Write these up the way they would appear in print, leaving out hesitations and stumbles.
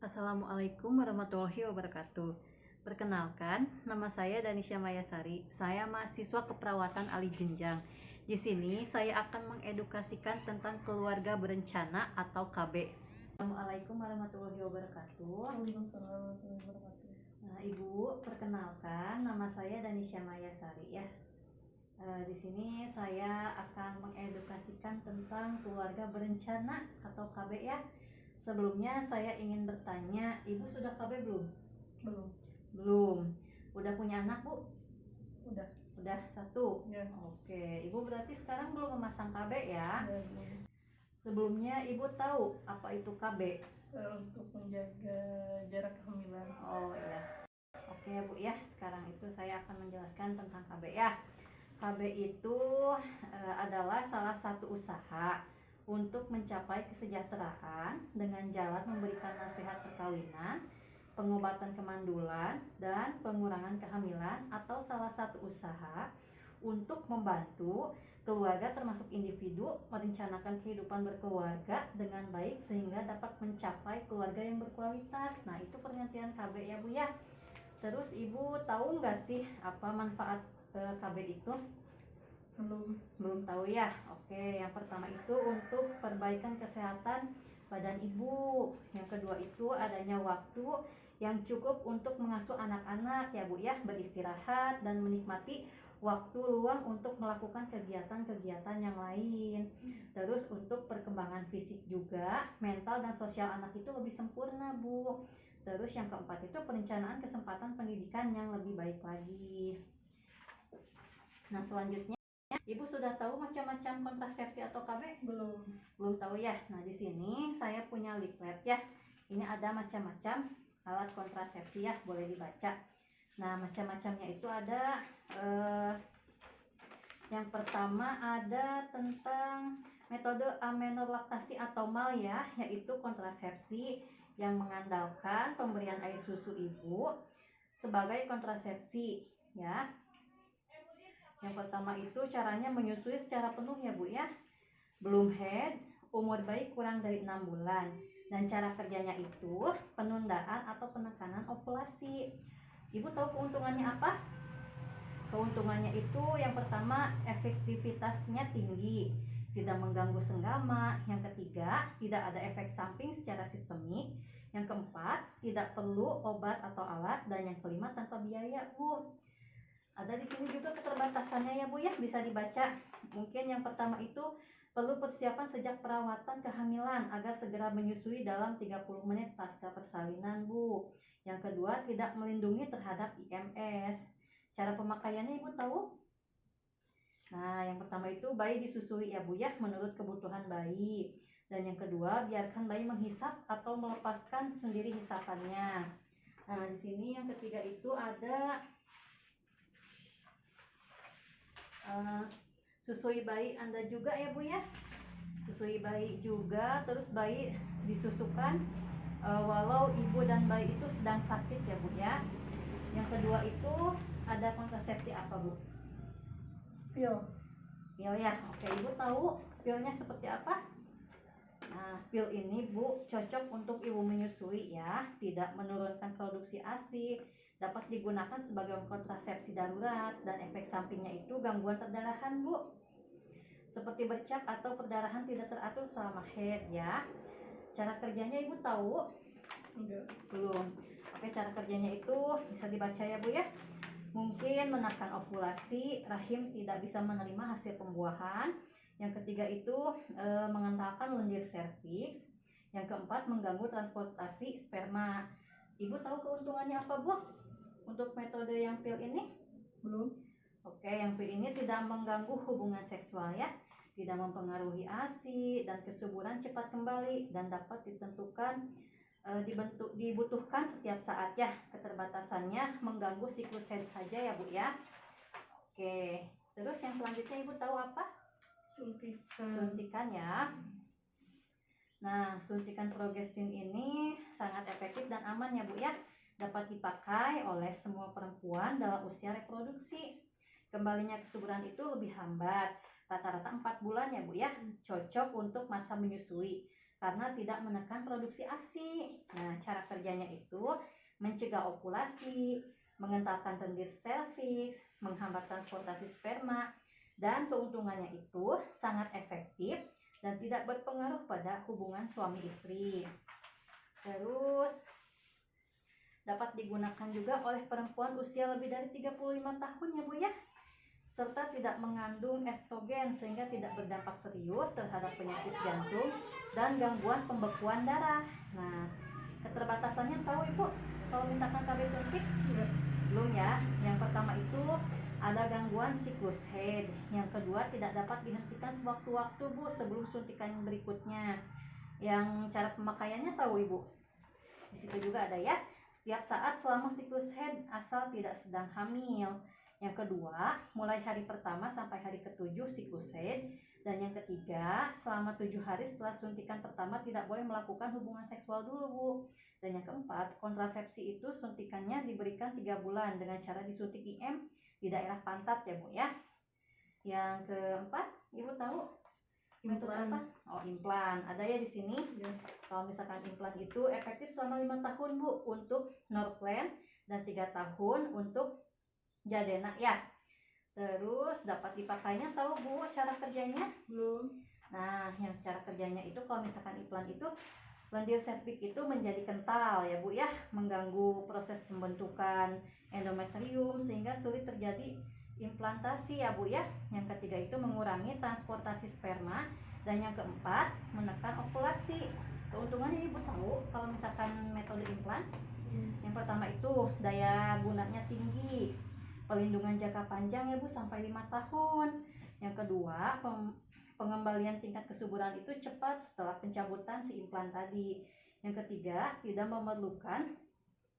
Assalamualaikum warahmatullahi wabarakatuh. Perkenalkan, nama saya Danisha Mayasari. Saya mahasiswa keperawatan alih jenjang. Di sini saya akan mengedukasikan tentang keluarga berencana atau KB. Assalamualaikum warahmatullahi wabarakatuh. Nah, Ibu, perkenalkan, nama saya Danisha Mayasari ya. Di sini saya akan mengedukasikan tentang keluarga berencana atau KB ya. Sebelumnya saya ingin bertanya, Ibu sudah KB belum? Belum. Belum. Udah punya anak, Bu? Udah. Sudah satu? Ya. Oke, Ibu berarti sekarang belum memasang KB ya? Ya, Sebelumnya Ibu tahu apa itu KB? untuk menjaga jarak kehamilan. Oh iya. Oke Bu ya, sekarang itu saya akan menjelaskan tentang KB ya. KB itu adalah salah satu usaha untuk mencapai kesejahteraan dengan jalan memberikan nasihat perkawinan, pengobatan kemandulan, dan pengurangan kehamilan, atau salah satu usaha untuk membantu keluarga termasuk individu merencanakan kehidupan berkeluarga dengan baik sehingga dapat mencapai keluarga yang berkualitas. Nah, itu pengertian KB ya Bu ya. Terus Ibu tahu nggak sih apa manfaat KB itu? Belum tahu ya. Oke, yang pertama itu untuk perbaikan kesehatan badan ibu. Yang kedua itu adanya waktu yang cukup untuk mengasuh anak-anak ya Bu ya, beristirahat dan menikmati waktu luang untuk melakukan kegiatan-kegiatan yang lain. Terus untuk perkembangan fisik juga, mental dan sosial anak itu lebih sempurna Bu. Terus yang keempat itu perencanaan kesempatan pendidikan yang lebih baik lagi. Nah, selanjutnya Ibu sudah tahu macam-macam kontrasepsi atau KB? Belum tahu ya. Nah, di sini saya punya leaflet ya. Ini ada macam-macam alat kontrasepsi ya, boleh dibaca. Nah, macam-macamnya itu ada yang pertama ada tentang metode amenorlaktasi atau MAL ya, yaitu kontrasepsi yang mengandalkan pemberian air susu ibu sebagai kontrasepsi ya. Yang pertama itu caranya menyusui secara penuh ya Bu ya. Belum head, umur bayi kurang dari 6 bulan. Dan cara kerjanya itu penundaan atau penekanan ovulasi. Ibu tahu keuntungannya apa? Keuntungannya itu yang pertama efektivitasnya tinggi, tidak mengganggu senggama. Yang ketiga, tidak ada efek samping secara sistemik. Yang keempat, tidak perlu obat atau alat. Dan yang kelima, tanpa biaya Bu. Ada di sini juga keterbatasannya ya Bu ya, bisa dibaca. Mungkin yang pertama itu perlu persiapan sejak perawatan kehamilan agar segera menyusui dalam 30 menit pasca persalinan Bu. Yang kedua, tidak melindungi terhadap IMS. Cara pemakaiannya Ibu tahu? Nah, yang pertama itu bayi disusui ya Bu ya, menurut kebutuhan bayi. Dan yang kedua, biarkan bayi menghisap atau melepaskan sendiri hisapannya. Nah, di sini yang ketiga itu ada susui bayi Anda juga ya Bu ya, susui bayi juga. Terus bayi disusukan walau ibu dan bayi itu sedang sakit ya Bu ya. Yang kedua itu ada kontrasepsi apa Bu? Pil ya. Oke, Ibu tahu pilnya seperti apa? Nah, pil ini Bu cocok untuk ibu menyusui ya, tidak menurunkan produksi ASI, dapat digunakan sebagai kontrasepsi darurat, dan efek sampingnya itu gangguan perdarahan Bu, seperti bercak atau perdarahan tidak teratur selama haid ya. Cara kerjanya Ibu tahu? Enggak. Belum. Oke, cara kerjanya itu bisa dibaca ya Bu ya. Mungkin menekan ovulasi, rahim tidak bisa menerima hasil pembuahan. Yang ketiga itu mengentalkan lendir serviks. Yang keempat mengganggu transportasi sperma. Ibu tahu keuntungannya apa Bu untuk metode yang pil ini? Belum. Oke, yang pil ini tidak mengganggu hubungan seksual ya, tidak mempengaruhi ASI, dan kesuburan cepat kembali, dan dapat ditentukan dibutuhkan setiap saat ya. Keterbatasannya mengganggu siklus haid saja ya Bu ya. Oke, terus yang selanjutnya Ibu tahu apa? Suntikan ya. Nah, suntikan progestin ini sangat efektif dan aman ya Bu ya. Dapat dipakai oleh semua perempuan dalam usia reproduksi. Kembalinya kesuburan itu lebih lambat, rata-rata 4 bulan ya Bu ya. Cocok untuk masa menyusui. karena tidak menekan produksi ASI. Nah, cara kerjanya itu mencegah ovulasi, mengentalkan tendir serviks, menghambat transportasi sperma, dan keuntungannya itu sangat efektif dan tidak berpengaruh pada hubungan suami istri. Terus dapat digunakan juga oleh perempuan usia lebih dari 35 tahun ya Bu ya, serta tidak mengandung estrogen sehingga tidak berdampak serius terhadap penyakit jantung dan gangguan pembekuan darah. Nah, keterbatasannya tahu Ibu kalau misalkan KB suntik? Enggak. Belum ya. Yang pertama itu ada gangguan siklus head. Yang kedua tidak dapat dihentikan sewaktu-waktu Bu sebelum suntikan berikutnya. Yang cara pemakaiannya tahu Ibu? Di situ juga ada ya. Setiap saat selama siklus head asal tidak sedang hamil. Yang kedua, mulai hari pertama sampai hari ke-7 siklus head. Dan yang ketiga, selama 7 hari setelah suntikan pertama tidak boleh melakukan hubungan seksual dulu Bu. Dan yang keempat, kontrasepsi itu suntikannya diberikan 3 bulan dengan cara disuntik IM di daerah pantat ya Bu ya. Yang keempat, Ibu tahu metode Implan. apa? Oh, implan. Ada ya di sini. Ya. Kalau misalkan implan itu efektif selama 5 tahun Bu untuk Norplan dan 3 tahun untuk Jadena ya. Terus dapat dipakainya tahu Bu cara kerjanya? Belum. Nah, yang cara kerjanya itu kalau misalkan implan itu lendir serviks itu menjadi kental ya Bu ya, mengganggu proses pembentukan endometrium sehingga sulit terjadi implantasi ya Bu ya. Yang ketiga itu mengurangi transportasi sperma dan yang keempat menekan ovulasi. Keuntungannya Ibu tahu kalau misalkan metode implan? Yang pertama itu daya gunanya tinggi, pelindungan jangka panjang ya Bu sampai 5 tahun. Yang kedua, pengembalian tingkat kesuburan itu cepat setelah pencabutan si implan tadi. Yang ketiga, tidak memerlukan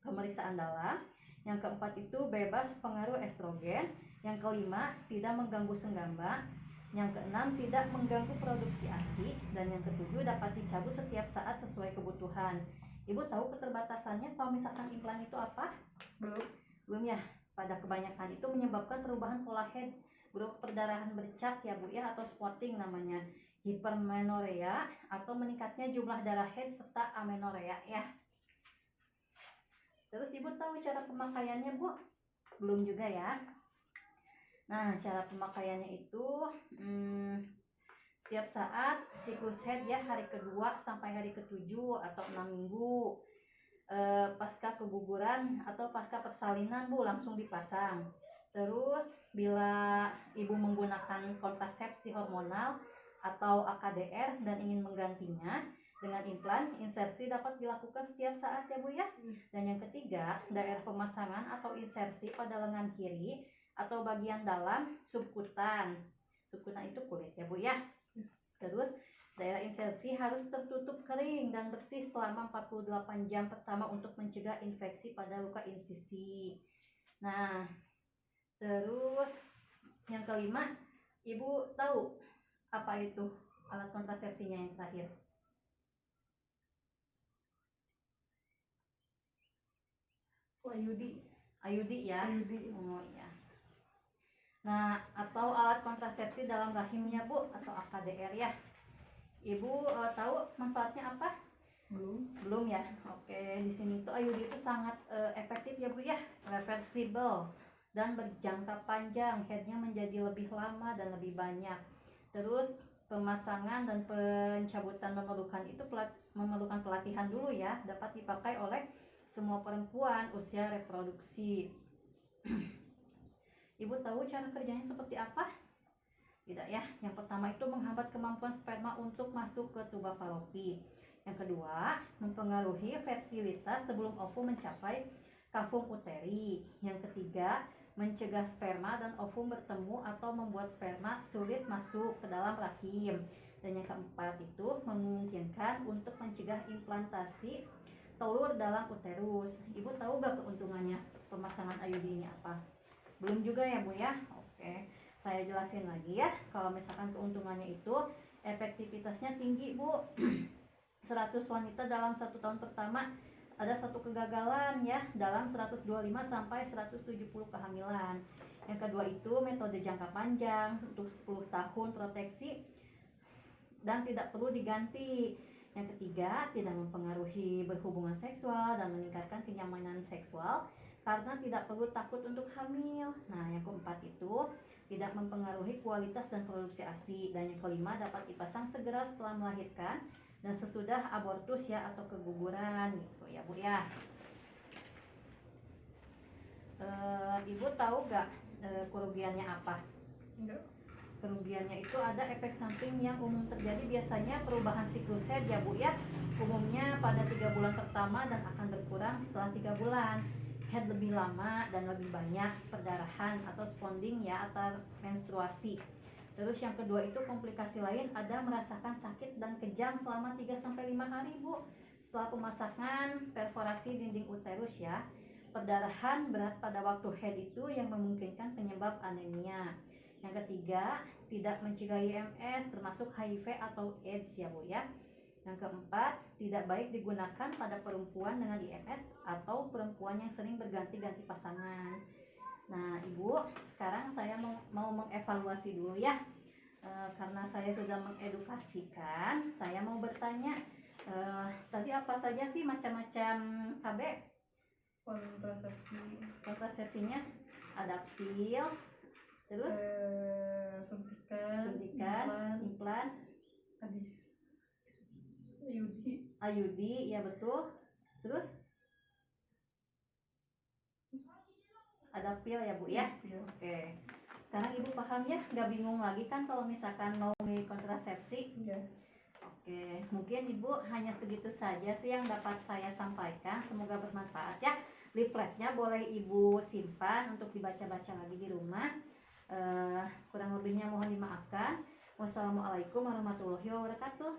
pemeriksaan dalam. Yang keempat itu bebas pengaruh estrogen. Yang kelima, tidak mengganggu senggamba. Yang keenam, tidak mengganggu produksi ASI. Dan yang ketujuh, dapat dicabut setiap saat sesuai kebutuhan. Ibu tahu keterbatasannya kalau misalkan implan itu apa? Belum ya. Pada kebanyakan itu menyebabkan perubahan pola head, berupa perdarahan bercak ya Bu ya, atau spotting namanya, hipermenorea atau meningkatnya jumlah darah head serta amenorea ya. Terus Ibu tahu cara pemakaiannya Bu? Belum juga ya. Nah, cara pemakaiannya itu setiap saat siklus head ya, hari kedua sampai hari ke-7 atau 6 minggu. Pasca keguguran atau pasca persalinan Bu langsung dipasang. Terus bila Ibu menggunakan kontrasepsi hormonal atau AKDR dan ingin menggantinya dengan implan, insersi dapat dilakukan setiap saat ya Bu ya. Dan yang ketiga, daerah pemasangan atau insersi pada lengan kiri atau bagian dalam subkutan. Subkutan itu kulit ya Bu ya. Terus daerah insersi harus tertutup kering dan bersih selama 48 jam pertama untuk mencegah infeksi pada luka insisi. Nah, terus yang kelima, Ibu tahu apa itu alat kontrasepsinya yang terakhir? IUD. IUD ya. IUD. Oh iya. Nah, atau alat kontrasepsi dalam rahimnya Bu atau AKDR ya. Ibu tahu manfaatnya apa? Belum ya. Oke, di sini tuh IUD itu sangat efektif ya Bu ya, reversible dan berjangka panjang, headnya menjadi lebih lama dan lebih banyak. Terus pemasangan dan pencabutan memerlukan pelatihan dulu ya, dapat dipakai oleh semua perempuan usia reproduksi. Ibu tahu cara kerjanya seperti apa? Tidak ya. Yang pertama itu menghambat kemampuan sperma untuk masuk ke tuba falopi. Yang kedua, mempengaruhi fertilitas sebelum ovum mencapai kavum uteri. Yang ketiga, mencegah sperma dan ovum bertemu atau membuat sperma sulit masuk ke dalam rahim. Dan yang keempat itu memungkinkan untuk mencegah implantasi telur dalam uterus. Ibu tahu gak keuntungannya pemasangan IUD ini apa? Belum juga ya Bu ya. Oke, saya jelasin lagi ya. Kalau misalkan keuntungannya itu efektivitasnya tinggi Bu. 100 wanita dalam 1 tahun pertama ada 1 kegagalan ya dalam 125 sampai 170 kehamilan. Yang kedua itu metode jangka panjang untuk 10 tahun proteksi dan tidak perlu diganti. Yang ketiga, tidak mempengaruhi berhubungan seksual dan meningkatkan kenyamanan seksual karena tidak perlu takut untuk hamil. Nah, yang keempat itu tidak mempengaruhi kualitas dan produksi ASI. Dan yang kelima, dapat dipasang segera setelah melahirkan dan sesudah abortus ya atau keguguran gitu ya Bu ya. Ibu tahu gak kerugiannya apa? Enggak. Kerugiannya itu ada efek samping yang umum terjadi biasanya perubahan siklus head ya Bu ya. Umumnya pada 3 bulan pertama dan akan berkurang setelah 3 bulan. Head lebih lama dan lebih banyak perdarahan atau sponding ya atau menstruasi. Terus yang kedua itu komplikasi lain ada merasakan sakit dan kejang selama 3-5 hari Bu. Setelah pemasangan perforasi dinding uterus ya. Perdarahan berat pada waktu head itu yang memungkinkan penyebab anemia. Yang ketiga, tidak mencegah IMS termasuk HIV atau AIDS ya Bu ya. Yang keempat, tidak baik digunakan pada perempuan dengan IMS atau perempuan yang sering berganti-ganti pasangan. Nah Ibu, sekarang saya mau mengevaluasi dulu ya. Karena saya sudah mengedukasikan, saya mau bertanya, tadi apa saja sih macam-macam KB? Kontrasepsinya ada pil, terus suntikan, implan, IUD, ya betul. Terus ada pil ya Bu ya. Oke. Sekarang Ibu paham ya, nggak bingung lagi kan kalau misalkan mau kontrasepsi? Oke, mungkin Ibu hanya segitu saja sih yang dapat saya sampaikan. Semoga bermanfaat ya. Leafletnya boleh Ibu simpan untuk dibaca-baca lagi di rumah. Kurang lebihnya mohon dimaafkan. Wassalamualaikum warahmatullahi wabarakatuh.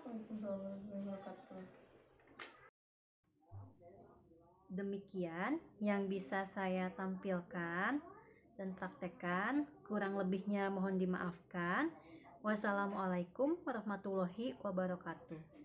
Demikian yang bisa saya tampilkan dan praktekkan. Kurang lebihnya mohon dimaafkan. Wassalamualaikum warahmatullahi wabarakatuh.